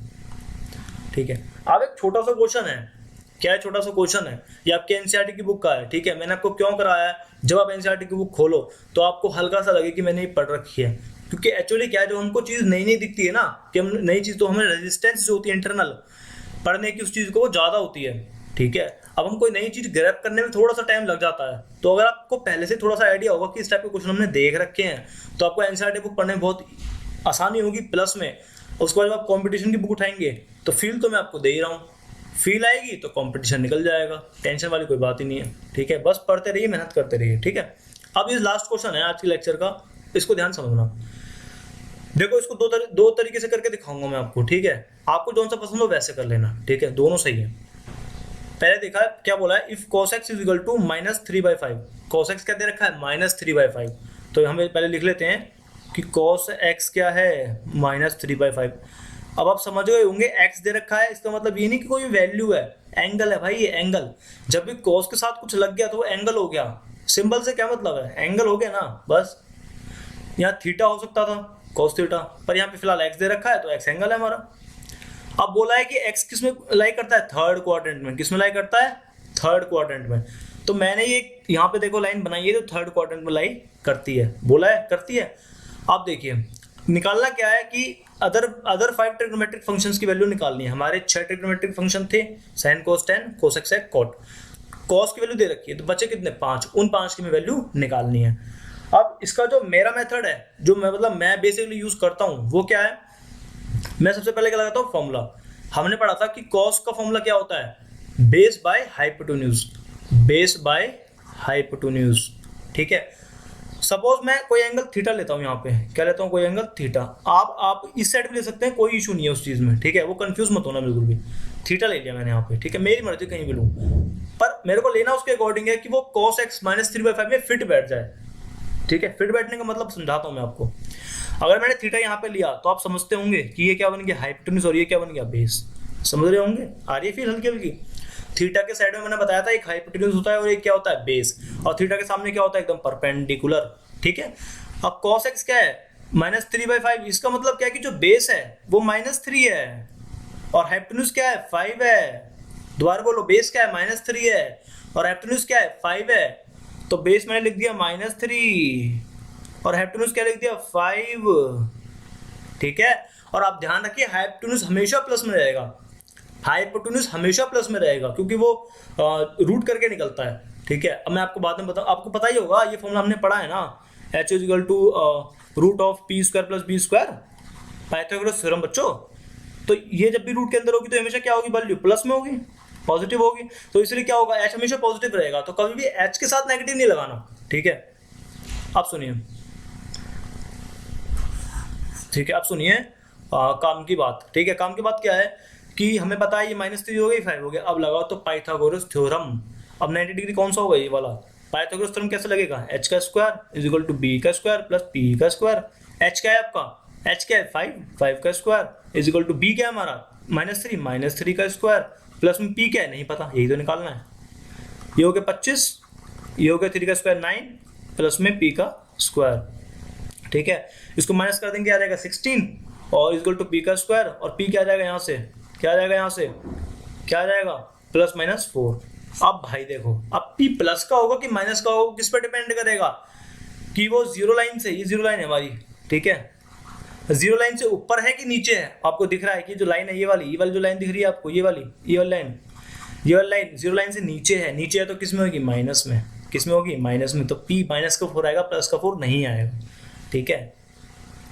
ठीक है। अब एक छोटा सा क्वेश्चन है, क्या है छोटा सा क्वेश्चन है, ये आपके एनसीईआरटी की बुक का है, ठीक है। मैंने आपको क्यों कराया है, जब आप एनसीईआरटी की बुक खोलो तो आपको हल्का सा लगे कि मैंने ये पढ़ रखी है, क्योंकि एक्चुअली क्या है, जो हमको चीज नई नई दिखती है ना, कि हम नई चीज, तो हमें रेजिस्टेंस जो होती है इंटरनल पढ़ने की उस चीज को वो ज्यादा होती है, ठीक है। अब हम कोई नई चीज ग्रैब करने में थोड़ा सा टाइम लग जाता है, तो अगर आपको पहले से थोड़ा सा आइडिया होगा कि इस टाइप के क्वेश्चन हमने देख रखे हैं, तो आपको एनसीईआरटी बुक पढ़ने में बहुत आसानी होगी। प्लस में उसके बाद जब आप कंपटीशन की बुक उठाएंगे तो फील तो मैं आपको दे ही रहा हूँ, फील आएगी तो कंपटीशन निकल जाएगा, टेंशन वाली कोई बात ही नहीं है, ठीक है। बस पढ़ते रहिए, मेहनत करते रहिए, ठीक है। अब ये लास्ट क्वेश्चन है आज के लेक्चर का, इसको ध्यान समझना। देखो इसको दो तरीके से करके दिखाऊंगा मैं आपको, ठीक है। आपको जौन सा पसंद हो वैसे कर लेना, ठीक है, दोनों सही है। पहले देखा है क्या बोला है, if cos x is equal to -3/5, cos x क्या दे रखा है -3/5, तो हम पहले लिख लेते हैं कि cos x क्या है -3/5। अब आप समझ गए होंगे x दे रखा है, इसका मतलब ये नहीं कि कोई वैल्यू है, एंगल है भाई, ये एंगल। जब भी cos के साथ कुछ लग गया तो वो एंगल हो गया, सिंबल से क्या मतलब है, एंगल हो गया ना, बस। यहाँ थीटा हो सकता था cos थीटा, पर यहाँ पे फिलहाल x दे रखा है तो x एंगल है हमारा। अब बोला है कि x किस में लाई करता है, थर्ड क्वाड्रेंट में। किस में लाई करता है, थर्ड क्वाड्रेंट में। तो मैंने ये यहाँ पे देखो लाइन बनाई है जो थर्ड क्वाड्रेंट में लाई करती है, बोला है करती है। अब देखिए निकालना क्या है कि अदर 5 ट्रिग्नोमेट्रिक फंक्शंस की वैल्यू निकालनी है। हमारे 6 ट्रिग्नोमेट्रिक फंक्शन थे, sin cos tan cosec sec cot। cos की वैल्यू दे रखी है तो बचे कितने, 5, उन 5 की वैल्यू निकालनी है। अब इसका जो मेरा मेथड है, जो मैं बेसिकली यूज करता हूँ वो क्या है, मैं सबसे पहले क्या लगाता हूँ, फॉर्मूला। हमने पढ़ा था कि cos का फॉर्मूला क्या होता है, base by hypotenuse, base by hypotenuse, ठीक है। सपोज मैं कोई एंगल थीटा लेता हूँ, यहाँ पे क्या लेता हूँ, कोई एंगल थीटा। आप इस साइड भी ले सकते हैं, कोई इशू नहीं है उस चीज में, ठीक है, वो कंफ्यूज मत होना बिल्कुल भी। थीटा ले लिया मैंने यहाँ पे, ठीक है, मेरी मर्जी कहीं भी लूँ, पर मेरे को लेना उसके अकॉर्डिंग है कि वो cos x -3/5 में फिट बैठ जाए, ठीक है। फिट बैठने का मतलब समझाता हूँ मैं आपको। अगर मैंने थीटा यहाँ पे लिया तो आप समझते होंगे कि ये क्या बन गया, हाइपोटेन्यूज, और ये क्या बन गया, बेस। समझ रहे होंगे, आ रही है फिर हल्की हल्की। थीटा के साइड में मैंने बताया था एक हाइपोटेन्यूज होता है और एक क्या होता है, बेस। और थीटा के सामने क्या होता है, एकदम परपेंडिकुलर, ठीक है। अब cos x क्या है, -3/5, इसका मतलब क्या है कि जो बेस है वो -3 है, और हाइपोटेन्यूज क्या है, 5 है। दोबारा बोलो, बेस क्या है, -3 है, और हाइपोटेन्यूज क्या है, 5 है। तो बेस मैंने लिख दिया -3 और हाइपोटेन्यूज क्या लिख दिया, 5, ठीक है। और आप ध्यान रखिए हाइपोटेन्यूज हमेशा प्लस में रहेगा, हाइपोटेन्यूज हमेशा प्लस में रहेगा, क्योंकि वो रूट करके निकलता है, ठीक है। अब मैं आपको बाद में बताऊं, आपको पता ही होगा, ये फॉर्मूला हमने पढ़ा है ना, h = √p² + b², Pythagoras theorem बच्चों। तो ये जब भी रूट के अंदर होगी तो हमेशा क्या होगी, वैल्यू प्लस में होगी, पॉजिटिव होगी। तो इसलिए क्या होगा, h हमेशा पॉजिटिव रहेगा, तो कभी भी h के साथ नेगेटिव नहीं लगाना, ठीक है। अब सुनिए, ठीक है, अब सुनिए काम की बात, ठीक है। काम की बात क्या है कि हमें पता है ये -3 हो गई, 5 हो गया। अब लगाओ तो पाइथागोरस थ्योरम। अब 90 डिग्री कौन सा होगा, ये वाला। पाइथागोरस थ्योरम कैसे लगेगा, h² = b² + p²। h क्या है आपका, h क्या है, 5 = b क्या है हमारा, -3 प्लस में p क्या है, नहीं पता, यही तो निकालना है। ये हो गया 25, ये हो गया 3² 9 प्लस में p²। ठीक है, इसको माइनस कर देंगे, आ जाएगा 16 और इक्वल टू पी का स्क्वायर, और पी क्या आ जाएगा यहाँ से, क्या आ जाएगा यहाँ से, क्या आ जाएगा प्लस माइनस 4। अब भाई देखो, अब पी प्लस का होगा कि माइनस का होगा, किस पे डिपेंड करेगा कि वो जीरो लाइन से, ये जीरो लाइन है हमारी, ठीक है, जीरो लाइन से ऊपर है कि नीचे है। आपको दिख रहा है कि जो लाइन है ये वाली जो लाइन दिख रही है आपको, ये वाली लाइन, ये वाली लाइन जीरो लाइन से नीचे है, नीचे है तो किस में होगी, माइनस में, किस में होगी, माइनस में, तो पी माइनस का 4 आएगा, प्लस का 4 नहीं आएगा, ठीक है।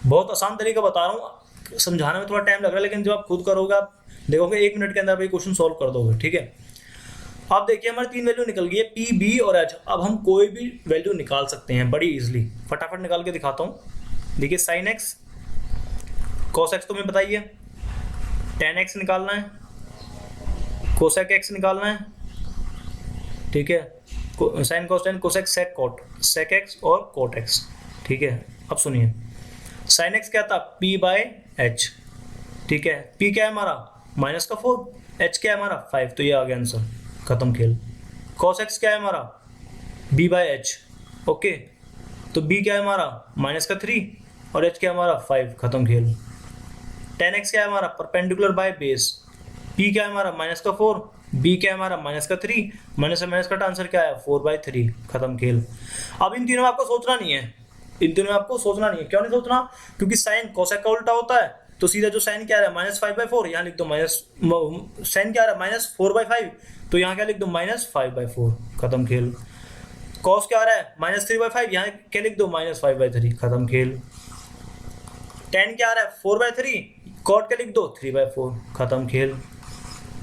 बहुत आसान तरीका बता रहा हूँ, समझाने में थोड़ा टाइम लग रहा है, लेकिन जब आप खुद करोगे आप देखोगे 1 मिनट के अंदर आप ये क्वेश्चन सॉल्व कर दोगे, ठीक है। आप देखिए हमारी 3 वैल्यू निकल गई है, पी, बी और एच। अब हम कोई भी वैल्यू निकाल सकते हैं बड़ी इजीली, फटाफट निकाल के दिखाता हूँ। देखिए साइन एक्स, कॉस एक्स तुम्हें बताइए, टेन एक्स निकालना है, कोसेक एक्स निकालना है, ठीक है, sine cos tan, cosec sec cot, sec x और कॉट एक्स, ठीक है। अब सुनिए, साइन एक्स क्या था, पी बाय एच, ठीक है, पी क्या है हमारा माइनस का 4, एच क्या है हमारा 5, तो ये आ गया आंसर, खत्म खेल। कॉस एक्स क्या है हमारा बी बाय एच, ओके, तो बी क्या है हमारा माइनस का 3 और एच क्या है हमारा 5, खत्म खेल। टेन एक्स क्या है हमारा परपेंडिकुलर बाय बेस, पी क्या है हमारा माइनस का 4, बी क्या है हमारा माइनस का 3, माइनस से माइनस का आंसर क्या है 4/3, खत्म खेल। अब इन तीनों में आपको सोचना नहीं है, इन तीनों में आपको सोचना नहीं है, क्यों नहीं सोचना, क्योंकि साइन कोसेक का उल्टा होता है, तो सीधा जो साइन क्या आ रहा है -5/4, यहाँ लिख दो माइनस, साइन क्या आ रहा है -4/5, तो यहाँ क्या लिख दो -5/4, खत्म खेल। कॉस क्या आ रहा है -3/5, यहाँ क्या लिख दो -5/3, खत्म खेल। टेन क्या आ रहा है 4/3, कॉट क्या लिख दो 3/4, खत्म खेल।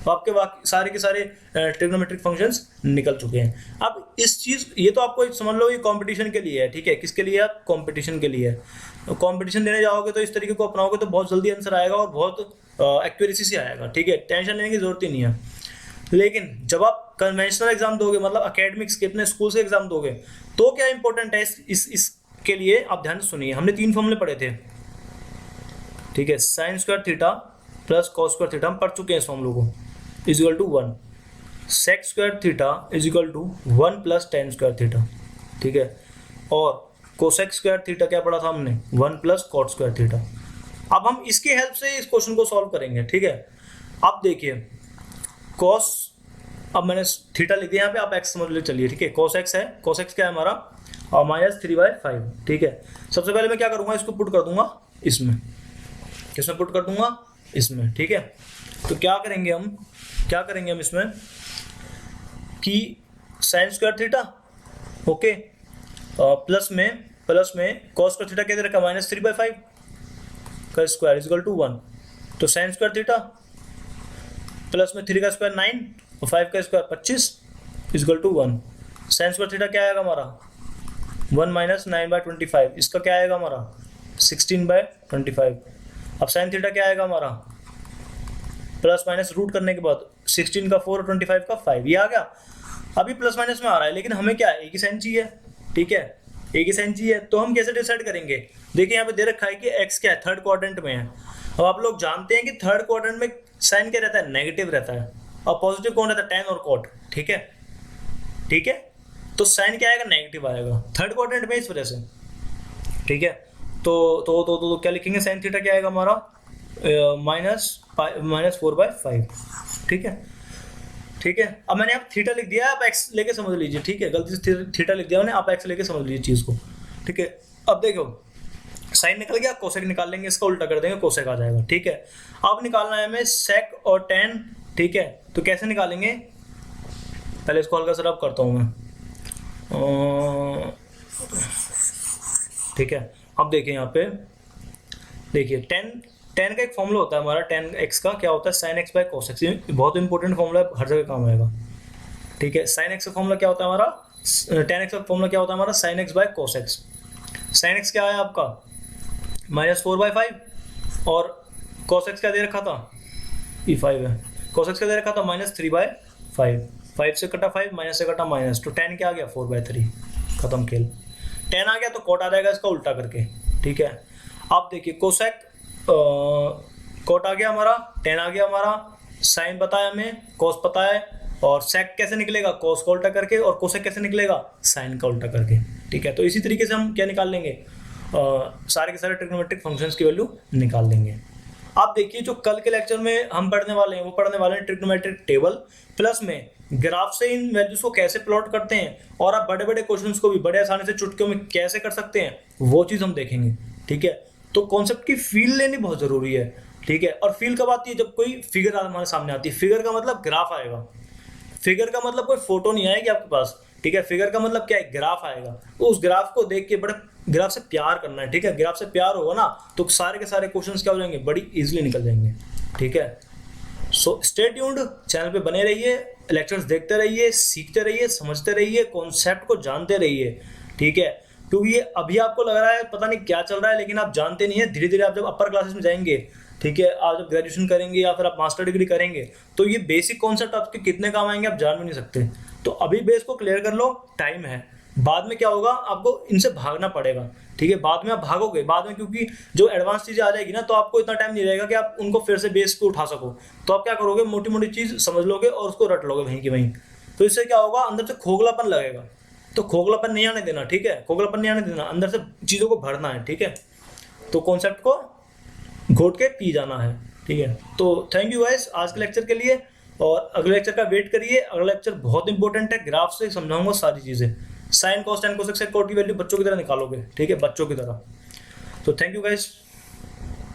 तो आपके सारे के सारे ट्रिग्नोमेट्रिक फंक्शंस निकल चुके हैं। अब इस चीज, ये तो आपको समझ लो ये कंपटीशन के लिए है, ठीक है, किसके लिए, आप कंपटीशन के लिए। तो कंपटीशन देने जाओगे तो इस तरीके को अपनाओगे तो बहुत जल्दी आंसर आएगा और बहुत एक्यूरेसी से आएगा, ठीक है, टेंशन लेने की जरूरत ही नहीं है। लेकिन जब आप कन्वेंशनल एग्जाम दोगे, मतलब अकेडमिक्स के अपने स्कूल से एग्जाम दोगे, तो क्या इंपॉर्टेंट है इसके लिए आप ध्यान से सुनिए। हमने 3 फॉर्मूले पढ़े थे, ठीक है, sine square theta plus cos square theta हम पढ़ चुके हैं इस फॉर्मूले को, is equal to 1, sec square theta is equal to 1 plus tan square theta, ठीक है, और कोसेक स्क्वायर थीटा क्या पढ़ा था हमने 1 प्लस कॉट स्क्वायर थीटा। अब हम इसकी हेल्प से इस क्वेश्चन को सॉल्व करेंगे, ठीक है। अब देखिए कॉस, अब मैंने थीटा लिख दिया यहाँ पे, आप एक्स समझ ले चलिए, ठीक है, कॉस एक्स है, कॉस एक्स क्या है हमारा -3/5, ठीक है। सबसे पहले मैं क्या करूँगा, इसको पुट कर दूंगा इसमें, किसमें पुट कर दूंगा, इसमें, ठीक है। तो क्या करेंगे हम इसमें कि sign square theta, okay, plus में कॉस स्क्वायर थीटा क्या दे रखा -3/5 का स्क्वायर इज इक्वल टू 1, तो साइन स्क्वायर थीटा प्लस में 3 का स्क्वायर 9 और 5 का square 25 is equal to 1। Sine square theta क्या आएगा हमारा 1 - 9/25, इसका क्या आएगा हमारा 16/25। अब साइन थीटा क्या आएगा हमारा प्लस माइनस रूट करने के बाद 16 का 4 और 25 का 5, ये आ गया। अभी प्लस माइनस में आ रहा है, लेकिन हमें क्या है, एक ही साइन चाहिए, ठीक है, एक ही साइन चाहिए। तो हम कैसे डिसाइड करेंगे, देखिए यहाँ पे दे रखा है कि एक्स क्या है, थर्ड क्वाड्रेंट में है। अब आप लोग जानते हैं कि थर्ड क्वाड्रेंट में साइन क्या रहता है, नेगेटिव रहता है, और पॉजिटिव कौन रहता है, टेन और कॉट, ठीक है, ठीक है। तो साइन क्या आएगा, नेगेटिव आएगा थर्ड क्वाड्रेंट में, इस वजह से, ठीक है। तो क्या लिखेंगे, साइन थीटा क्या आएगा हमारा -4/5, ठीक है, ठीक है। अब मैंने आप थीटा लिख दिया, आप एक्स लेके समझ लीजिए, ठीक है, गलती से थीटा लिख दिया मैंने, आप एक्स लेके समझ लीजिए चीज को, ठीक है। अब देखो साइन निकल गया, कोसेक निकाल लेंगे, इसका उल्टा कर देंगे, कोसेक आ जाएगा, ठीक है। अब निकालना है हमें सेक और टेन, ठीक है, तो कैसे निकालेंगे, पहले इसको हल्का सा रब करता हूँ मैं, ठीक है। अब देखिए यहाँ पे, देखिए टेन का एक फॉर्मूला होता है हमारा, टेन एक्स का क्या होता है, sine x by cos x, बहुत इंपॉर्टेंट फॉर्मूला है, हर जगह काम आएगा, ठीक है। साइन एक्स का फॉर्मूला क्या होता है हमारा, टेन एक्स का फॉर्मूला क्या होता है हमारा, sine x by cos x. Sine x क्या है आपका -4/5 और कोस एक्स क्या दे रखा था, ई 5 है, कोस एक्स क्या दे रखा था -3/5, 5 से कटा 5, माइनस से कटा माइनस, तो टेन क्या आ गया 4/3, खत्म खेल। टेन आ गया तो कॉट आ जाएगा इसका उल्टा करके, ठीक है। अब देखिए कोसेक, कॉट आ गया हमारा, टेन आ गया हमारा, साइन पता है हमें, कॉस पता है, और सेक कैसे निकलेगा, कॉस का उल्टा करके, और कोसेक कैसे निकलेगा, साइन का उल्टा करके, ठीक है। तो इसी तरीके से हम क्या निकाल लेंगे, सारे के सारे ट्रिग्नोमेट्रिक फंक्शंस की वैल्यू निकाल देंगे। आप देखिए जो कल के लेक्चर में हम पढ़ने वाले हैं वो पढ़ने वाले हैं ट्रिग्नोमेट्रिक टेबल प्लस में ग्राफ से इन वैल्यूज को कैसे प्लॉट करते हैं, और आप बड़े बड़े क्वेश्चंस को भी बड़े आसानी से चुटकियों में कैसे कर सकते हैं वो चीज़ हम देखेंगे। ठीक है, तो कॉन्सेप्ट की फील लेनी बहुत ज़रूरी है। ठीक है, और फील कब आती है, जब कोई फिगर हमारे सामने आती है। फिगर का मतलब ग्राफ आएगा, फिगर का मतलब कोई फोटो नहीं आएगी आपके पास। ठीक है, फिगर का मतलब क्या है, ग्राफ आएगा। तो उस ग्राफ को देख के बड़े ग्राफ से प्यार करना है। ठीक है, ग्राफ से प्यार होगा ना तो सारे के सारे क्वेश्चंस क्या हो जाएंगे, बड़ी इजीली निकल जाएंगे। ठीक है, सो स्टे ट्यून्ड, चैनल पे बने रहिए, लेक्चर्स देखते रहिए, सीखते रहिए, समझते रहिए, कॉन्सेप्ट को जानते रहिए। ठीक है, क्योंकि ये अभी आपको लग रहा है पता नहीं क्या चल रहा है, लेकिन आप जानते नहीं है। धीरे धीरे आप जब अपर क्लासेस में जाएंगे, ठीक है, आप जब ग्रेजुएशन करेंगे या फिर आप मास्टर डिग्री करेंगे, तो ये बेसिक कॉन्सेप्ट आपके कितने काम आएंगे आप जान भी नहीं सकते। तो अभी बेस को क्लियर कर लो, टाइम है। बाद में क्या होगा, आपको इनसे भागना पड़ेगा। ठीक है, बाद में आप भागोगे बाद में, क्योंकि जो एडवांस चीज़ें आ जाएगी ना तो आपको इतना टाइम नहीं रहेगा कि आप उनको फिर से बेस को उठा सको। तो आप क्या करोगे, मोटी मोटी चीज़ समझ लोगे और उसको रट लोगे वहीं की वहीं। तो इससे क्या होगा, अंदर से खोखलापन लगेगा। तो खोखलापन नहीं आने देना। ठीक है, खोखलापन नहीं आने देना, अंदर से चीज़ों को भरना है। ठीक है, तो कॉन्सेप्ट को घोट के पी जाना है। ठीक है, तो थैंक यू गाइस आज के लेक्चर के लिए, और अगले लेक्चर का वेट करिए। अगला लेक्चर बहुत इंपॉर्टेंट है, ग्राफ से समझाऊंगा सारी चीज़ें। Sine cos tan cosec sec cot की वैल्यू बच्चों की तरह निकालोगे। ठीक है, बच्चों की तरह। तो थैंक यू गाइस।